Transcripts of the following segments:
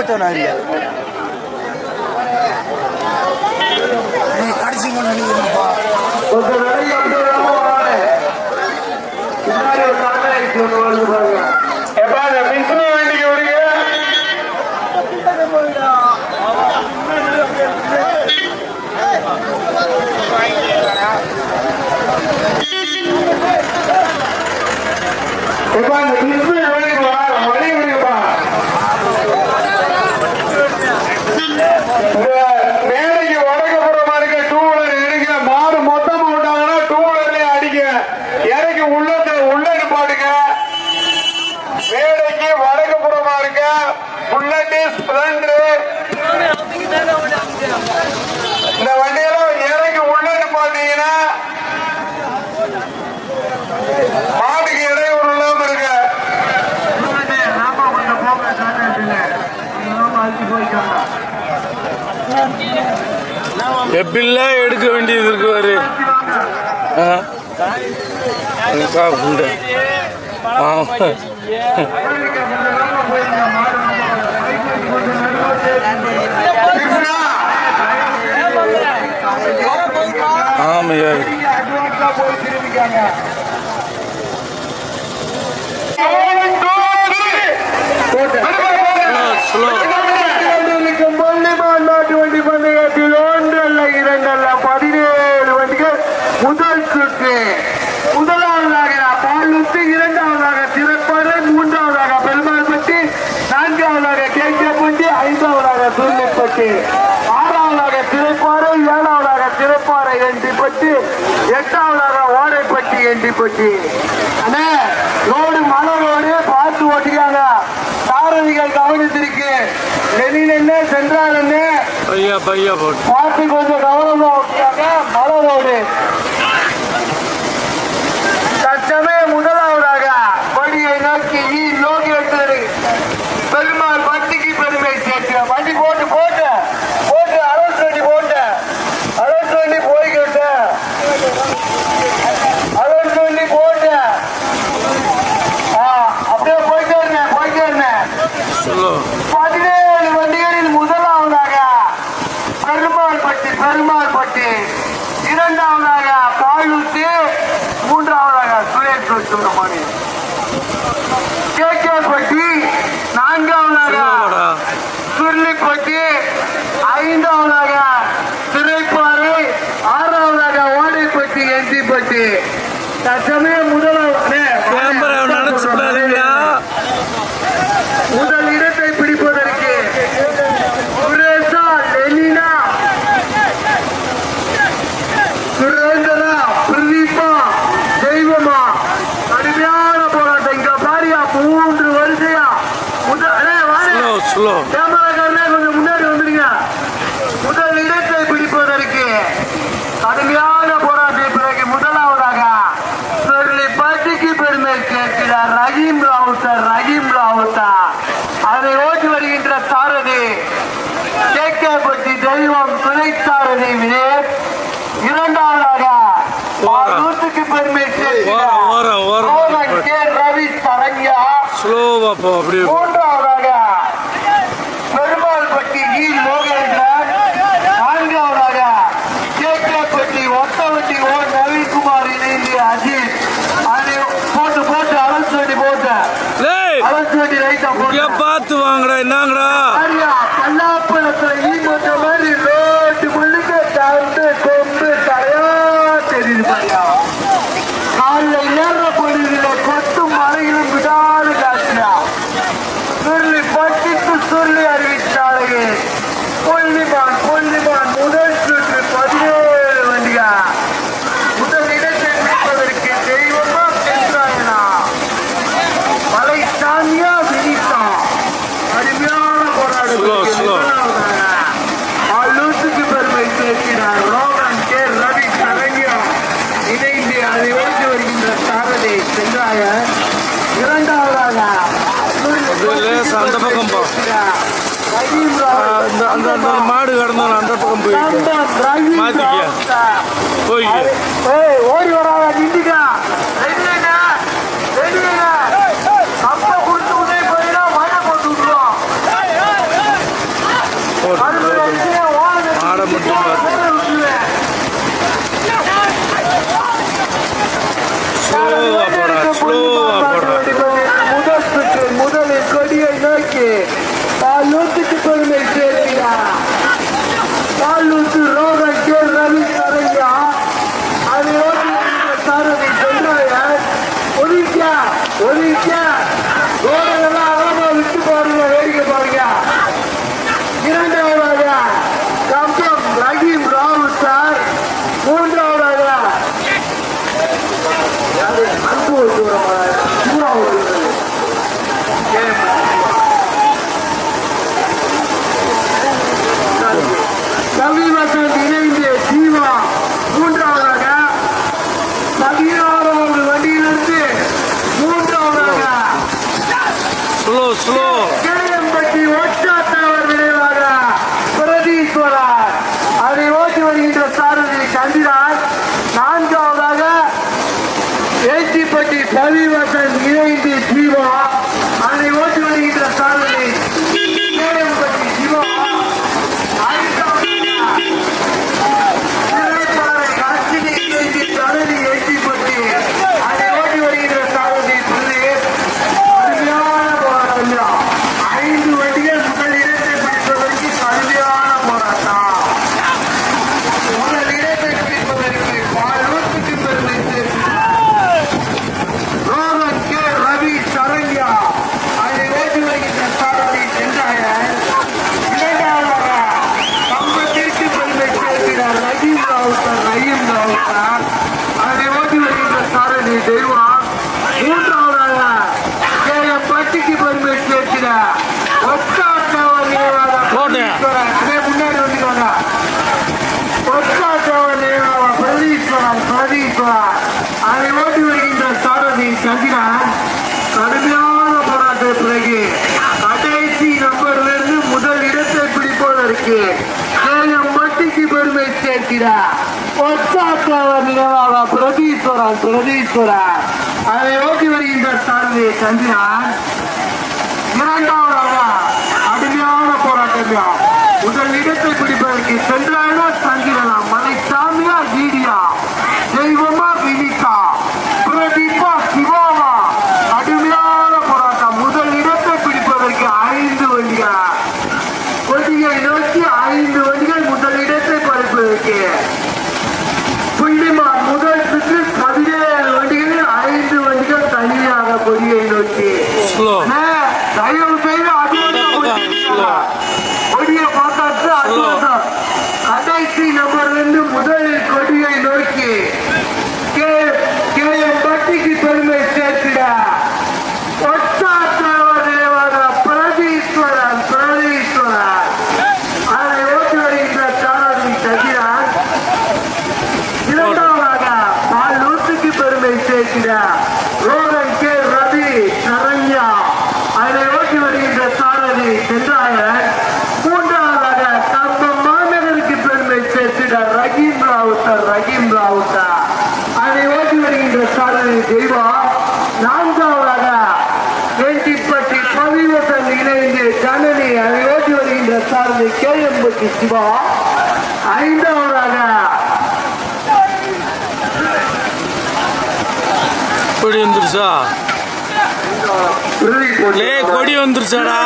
போத்தோம் இல்லை கடைசி கொண்டு நினைக்கிறப்பா கொஞ்சம் நிறைய வண்டிக்கு விடுங்க மேடைக்கு வடக்குப்புறமா இருக்க டூ வீலர் எடுங்க மாடு மொத்தமா விட்டாங்கன்னா டூ வீலர்லயே அடிக்க இறக்கி உள்ள பாடுங்க மேடைக்கு வடக்குப்புறமா இருக்க புல்லட்டு ஸ்பிளண்டர் இந்த வண்டியெல்லாம் இறக்கி உள்ள பாத்தீங்கன்னா மாடுக்கு இடையூறு இல்லாம இருக்க எப்படிலாம் எடுக்க வேண்டியது இருக்குவாரு ஆமையா முதல் சுற்று முதலாவதாக பாலூத்து இரண்டாவதாக சிறப்பாடு மூன்றாவதாக பெருமாள்பட்டி நான்காவதாக கேட்கப்பட்டி ஐந்தாவதாக சூழ்நிலைப்பட்டி ஆறாவதாக சிறப்பாடு ஏழாவதாக சிறப்பாறை எண்டிப்பட்டி எட்டாவதாக ஓடைப்பட்டி எண்டிப்பட்டி அண்ணே ரோடு மலை ரோடு பார்த்து ஓட்டிக்காங்க சாரதிகள் கவனித்திருக்கு என்ன சென்றால் என்ன பார்த்து கொஞ்சம் கவனமா ஓட்டிக்காங்க மலை ரோடு தற்சமயம் முதலாவதாக கொடியை நோக்கி லோகேஸ்வரி பெருமாள் பட்டிக்கு பெருமை சேர்க்கிற வண்டி போட்டு அலோசோண்டி போய்கிட்ட அப்படியே போயிட்டே 17 வண்டிகளில் முதலாவதாக பெருமாள் பட்டி இரண்டாவதாக பாலூத்து மூன்றாவதாக சுரேஷ் சுப்பிரமணி கேகேபட்டி நான்காவதாக சுருளிப்பட்டி ஐந்தாவதாக சிறைப்பாறை ஆறாவதாக ஓடைப்பட்டி எஞ்சிப்பட்டி தற்சமயம் முதல் இடத்தை பிடிப்பதற்கு சுரேஷா லெனினா சுரேந்திரா பிரதீபா தெய்வமா கடுமையான போராட்டம் இங்க பாரியா 3 வருஷயா கேமராக்காரனே கொஞ்சம் முன்னாடி வந்துருங்க முதல் இடத்தை பிடிப்பதற்கு கடுமையான போராட்டத்தின் பிறகு முதலாவதாக பட்டிக்கு பெருமை சேர்க்கிறார் ரஹீம் ராவுத்தா அதை ஓட்டி வருகின்ற சாரதி கேட்கப்பட்டி தெய்வம் துணை சாரதி வினேஷ் இரண்டாவதாக நூற்றுக்கு பெருமை சேர்க்கிறார் ரவி சரண்யா மூன்றாவதாக பெருமாள்பட்டி மோகேந்திரன் நான்காவதாக கேட்கப்பட்டி ஒத்தவட்டி நவீன்குமார் இணைந்து அஜித் அதை போட்டு அலசோண்டி ரைட்டா பார்த்து வாங்கடா என்னங்கடா பல்லாப்பழத்துல ஈமத்த மாதிரி ரோட்டு முழுக்க தந்து கொம்பு தரையா தெரியுது பாரியா காலில் ஏற பொழுதுல கொட்டும் மலையிலும் விடாது காட்சியா சொல்லி அறிவித்தாலே பொல்லிமான் முதல் சுற்று 17 வண்டியா முதல் இடத்தை பிடிப்பதற்கு தெய்வமா சென்றாயனா மலை சாமியா வினிதா அருமையான போராட்டம் ஆலூத்துக்கு பெருமை சேர்க்கிறார் ரோகன் கே ரவி சரண்யா இணைந்து அதை ஓட்டி வருகின்ற சாரதி சென்றாய இரண்டாவதாக அந்த பக்கம் அந்த மாடு கடந்தோம் அந்த பக்கம் போய் ஓடி வராத நின்றுக்கா அப்ப கொடுத்து உதவி போயிடா மழை போட்டு விட்டுருவோம் வருகின்ற சாரதி சந்திரான். நான்காவதாக ஏச்சிப்பட்டி பதிவசன் இணைந்து ஜீவா. அதனை ஓட்டி வருகின்ற சாரதி கேஎம்பட்டி சிவா. அதை ஓட்டி வருகின்ற சாரதி சந்திரன். கடுமையான போராட்ட பிறகு கடைசி நம்பரிலிருந்து முதல் இடத்தை பிடிப்பதற்கு கேஎம்பட்டிக்கு பெருமை சேர்க்கிறார். நினைவாக பிரதீஸ்வரன் அதை ஓட்டி வருகின்ற சாரதி சந்திரன். இரண்டாவதாக கடுமையான போராட்டம். முதல் இடத்தை பிடிப்பதற்கு சென்றானா சந்திரனா, மலைசாமியா ஜீடியா, தெய்வமா வினிதா, பிரதீபா சிவாவா, கடுமையான போராட்டம். முதல் இடத்தை பிடிப்பதற்கு 5 வண்டிகள் கொடியை நோக்கி 5 வண்டிகள் முதல் இடத்தை பறிப்பதற்கு. புள்ளிமான் முதல் சுற்று 17 வண்டிகளில் 5 வண்டிகள் தனியாக கொடியை நோக்கி. தயவு செய்து கொடியை பார்த்தாச்சு. கடைசி நம்பர்லிருந்து முதலில் கொடியை நோக்கி கேஎம்பட்டிக்கு பெருமை சேர்த்திட பிரதீஸ்வரன் அதை ஓட்டி வருகின்ற சாரதி சந்திரன். இரண்டாவதாக பாலூத்துக்கு பெருமை சேர்த்திட ரோகன் கே ரவி சரண்யா அதை ஓட்டி வருகின்ற சாரதி சென்றாயன். மூன்றாவதாக கம்பம் மாநகருக்கு பெருமை சேர்த்திட ரஹீம் ராவுத்தர் அதை ஓட்டி வருகின்ற சாரதி தெய்வா. நான்காவதாக ஏச்சிப்பட்டி பதிவசன் இணைந்து ஜனனி அதை ஓட்டி வருகின்ற சாரதி கேஎம்பட்டி சிவா. ஐந்தாவதாக கொடி வந்துருச்சா? கொடி வந்துருச்சாடா?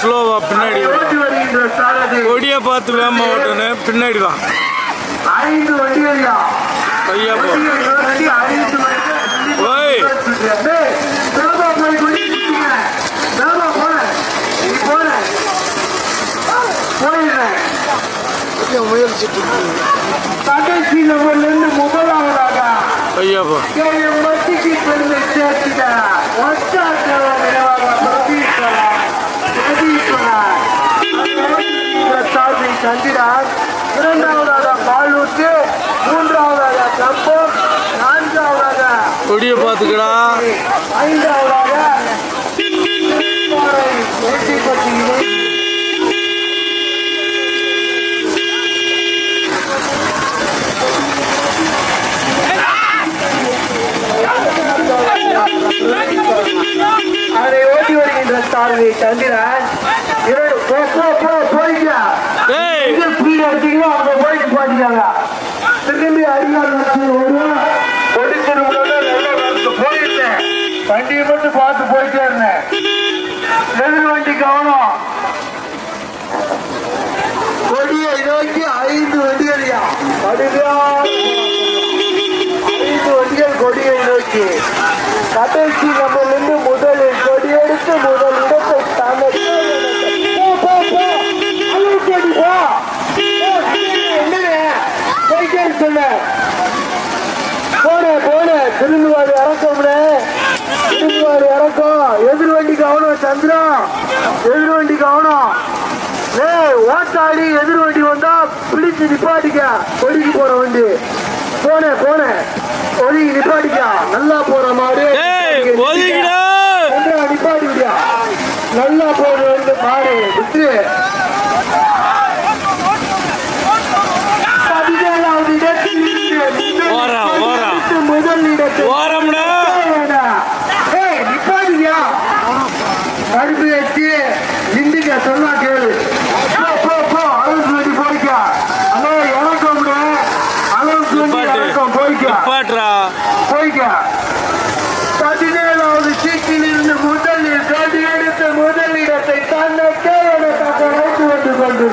ஸ்லோவா பின்னாடி கொடியை பார்த்து வேமா ஓட்டுன்னு பின்னாடி வா. 5 வண்டியா கையா போ. ஓய் முயற்சி கடைசி நம்பர்லிருந்து முதலாவதாக கையா போ. மத்திக்கு பெருமை சேர்த்திட சந்திரன். இரண்டாவதாக பாலூத்து, மூன்றாவதாக கம்பம், நான்காவதாக கொடியை பார்த்துக்கடா. ஐந்தாவதாக ஏச்சிப்பட்டி. அதை ஓட்டி வருகின்ற சாரதி சந்திரன். போயிட்டா ஸ்பீட் எடுத்தீங்கன்னா அவங்க போயிட்டு பாட்டிக்காங்க. திரும்பி அடிக்காது போயிட்டேன். வண்டியை மட்டும் பார்த்து போயிட்டே இருந்தேன். எதிர் வண்டி கவனம். கொடியை நோக்கி 5 வண்டிகளையா 5 வண்டிகள் கொடியை நோக்கி கடைசி நம்மளிருந்து முதலில் கொடியெடுத்து முதல் இடத்தை சொன்ன போன திரும்புவாடு இறக்கம்னு திரும்புவாடு இறக்கம். எதிர் வண்டி கவனம் சந்திரா, எதிர் வண்டி கவனம். ஓட்டாடி எதிர் வண்டி வந்தா பிடிச்சு நிப்பாட்டிக்க. கொடிக்கு போற வண்டி போன ஒதுங்கி நிப்பாட்டிக்க. நல்லா போற மாடு நிப்பாட்டி விடியா. நல்லா போற வந்து மாடு விட்டு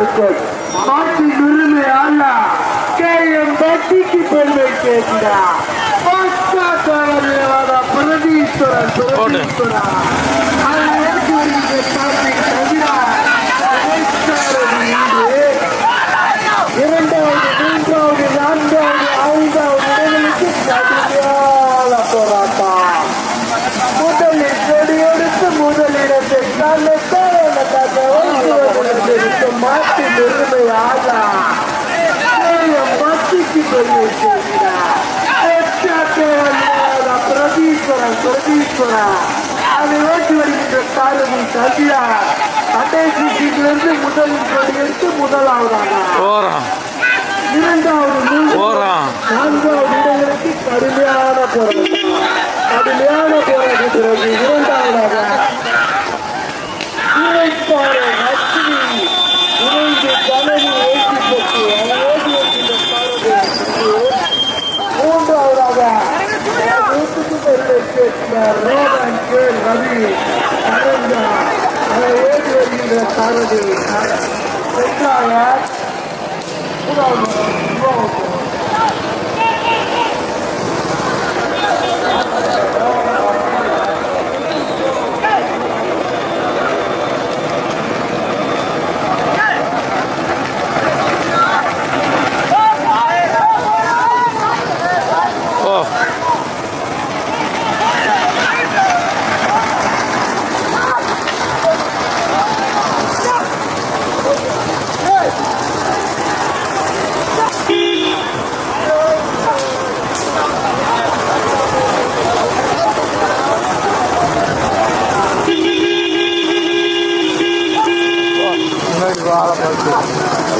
பெருமை மாட்டின் உரிமை அல்ல கேஎம் பட்டிக்கு பெருமை சேர்க்கிறார் பிரதீஸ்வரன் இரண்டாவது மூன்றாவது நான்காவது ஐந்தாவது இடங்களுக்கு கடுமையான போராட்டம் முதலில் கொடியெடுத்து முதலிடத்தை மாட்டின் உரிமையாக மத்திக்கு பெருமை சேர்க்கிறார் பிரதீஸ்வரன் அதை ஓட்டி வருகின்ற சாரதி சந்திரா கடைசி சீட்டிலிருந்து முதலில் கொடியெடுத்து முதலாவதாக இரண்டாவது நான்காவது இடங்களுக்கு கடுமையான போராட்டம் பிறகு இரண்டாவதாக லட்சுமி இணைந்து கணனி ஏற்றி பெற்று ஓடி வருகின்ற சாரதி மூன்றாவதாக ரவி அரங்கா அதை ஏற்றி வருகின்ற சாரதி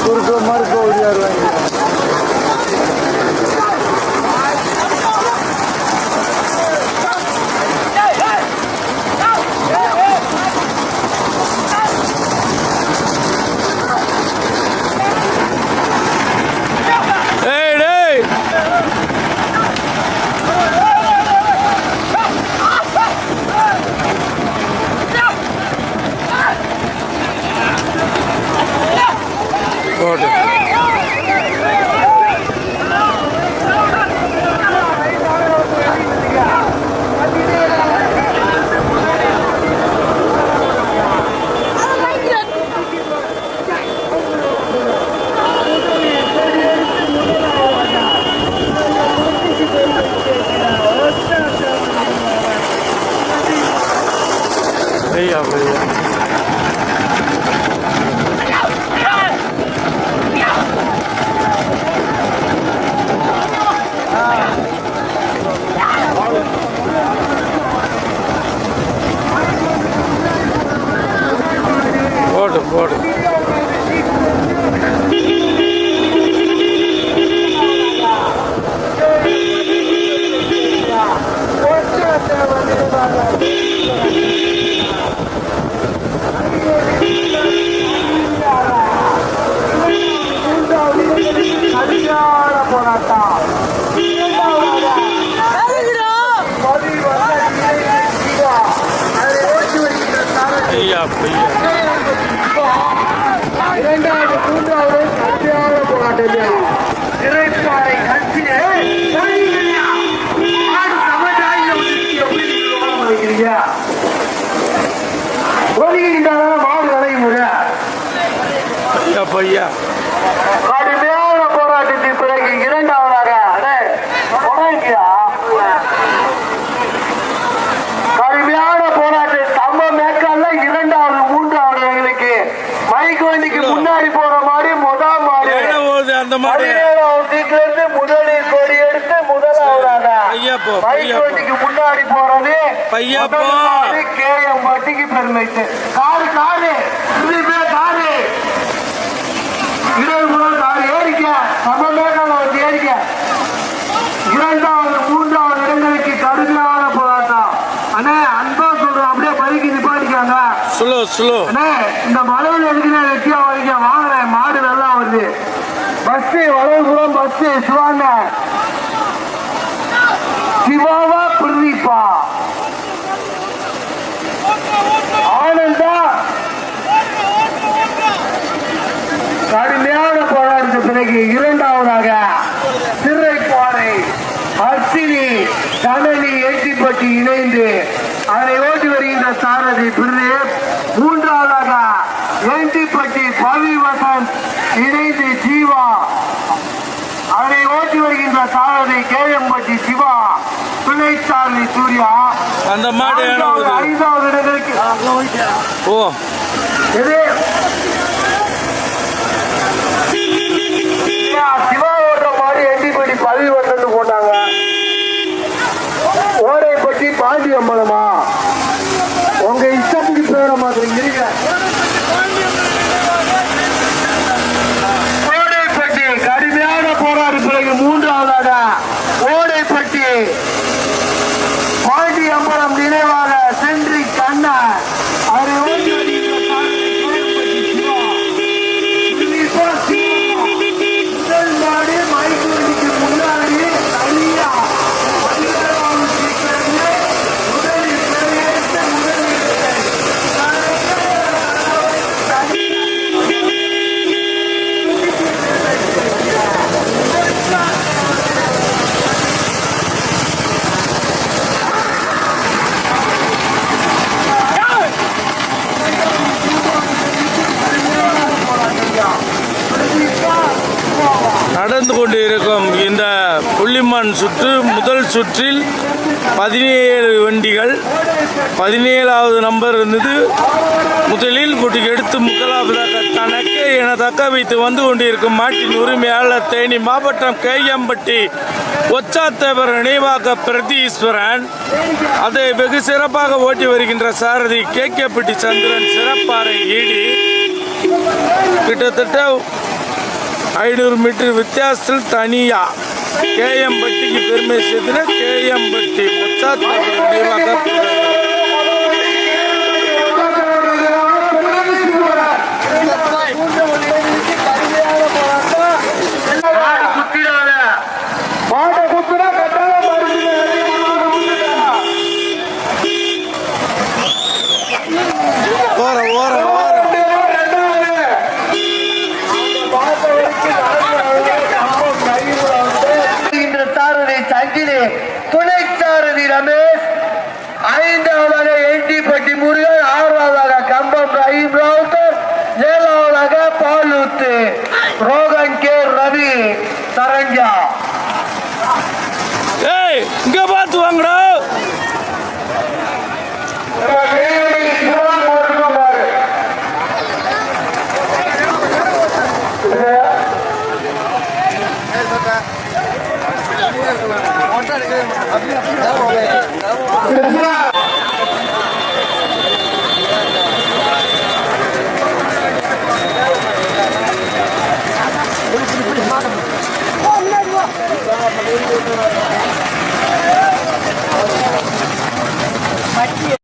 குறுக்க மறுக்க ஓடியாருவாங்க போடு இரண்டாவது மூன்றாவது கடுமையான போராட்டம் இறைப்பாறை கட்சியை மாடு நடைமுறை கடுமையான போராட்டத்தின் பிறகு இரண்டாவதாக கடுமையான போராட்டம் தம்ம மேற்கால இரண்டாவது மூன்றாவது எங்களுக்கு மைக் வண்டிக்கு முன்னாடி போற மாதிரி முதல் மாடு அந்த மாதிரி சீட்ல முதலில் கொடி எடுத்து முதலாவதாக மைக் வண்டிக்கு முன்னாடி போறது கேஎம் வண்டிக்கு பெருமை காரு காரு காரு இருபது முதல் காரு ஏறிக்க நம்ம மேற்கால வந்து ஏறிக்க இரண்டாவது மூன்றாவது இடங்களுக்கு கடுமையான போராட்டம் அண்ணே அன்பா சொல்றோம் அப்படியே பைக்கு நிப்பாட்டிக்காங்க இந்த மலையில எதுக்குன்னா வெட்டியா வரீங்க வாங்குறேன் மாடு நல்லா வருது பஸ் வளர்புறம் பஸ் சிவாங்க சிவாவா பிரதீப்பா ஆனந்தா கடுமையான போராட்டத்திற்கு பிறகு இரண்டாவதாக சிறைப்பாறை அர்ச்சினி தனனி எட்டிப்பட்டி இணைந்து அதனை ஓட்டி வருகின்ற சாரதி பிரதீப். மூன்றாவதாக எட்டிப்பட்டி பவி வசந்த் இணைந்து ஜீவா அதனை ஓட்டி வருகின்ற சாரதி கேஎம்பட்டி சிவா பிள்ளைச்சாரதி சூர்யா. அந்த மாடு ஐந்தாவது இடங்களுக்கு ஓ சிவா ஓடுற மாடு எட்டிப்பட்டி பவி வசந்த் போட்டாங்க. ஓடைப்பட்டி பாண்டி அம்பலமா உங்க இஷ்டத்துக்கு பேர மாத்திரங்க. ஓடைப்பட்டி கடுமையான போராடு பிறகு மூன்றாவதாக ஓடைப்பட்டி பாண்டி அம்பலம் நினைவாக சென்றி கண்ணா அவரை ஓட்டி முதல் மாடு மைசூருக்கு முன்னாடி தனியா நடந்து கொண்டிருக்கும் இந்த புள்ளிமான் சுற்று முதல் சுற்றில் 17 வண்டிகள் 17வது நம்பர் இருந்தது. முதலில் குட்டிக்கு எடுத்து முதலாவதாக தனக்கு என தக்க வைத்து வந்து கொண்டிருக்கும் மாட்டின் உரிமையாளர் தேனி மாவட்டம் கேஎம்பட்டி ஒச்சாத்தேவர் நினைவாக பிரதீஸ்வரன். அதை வெகு சிறப்பாக ஓட்டி வருகின்ற சாரதி கேகேப்பட்டி சந்திரன் சிறப்பாறை ஈடி. கிட்டத்தட்ட 500 மீட்டர் வித்தியாசத்தில் தனியா கேஎம்பட்டிக்கு பெருமை சேர்த்துன கேஎம்பட்டி ஒச்சாத்தேவர் நினைவாக துணை சாரதி ரமேஷ். ஐந்தாவதாக எட்டிப்பட்டி முருகன். ஆறாவதாக கம்பம் ரஹீம் ராவுத்தர். ஏழாவதாக பாலூத்து ரோகன் கே ரவி சரஞ்சா. இங்க பார்த்து வாங்கடா. Oh,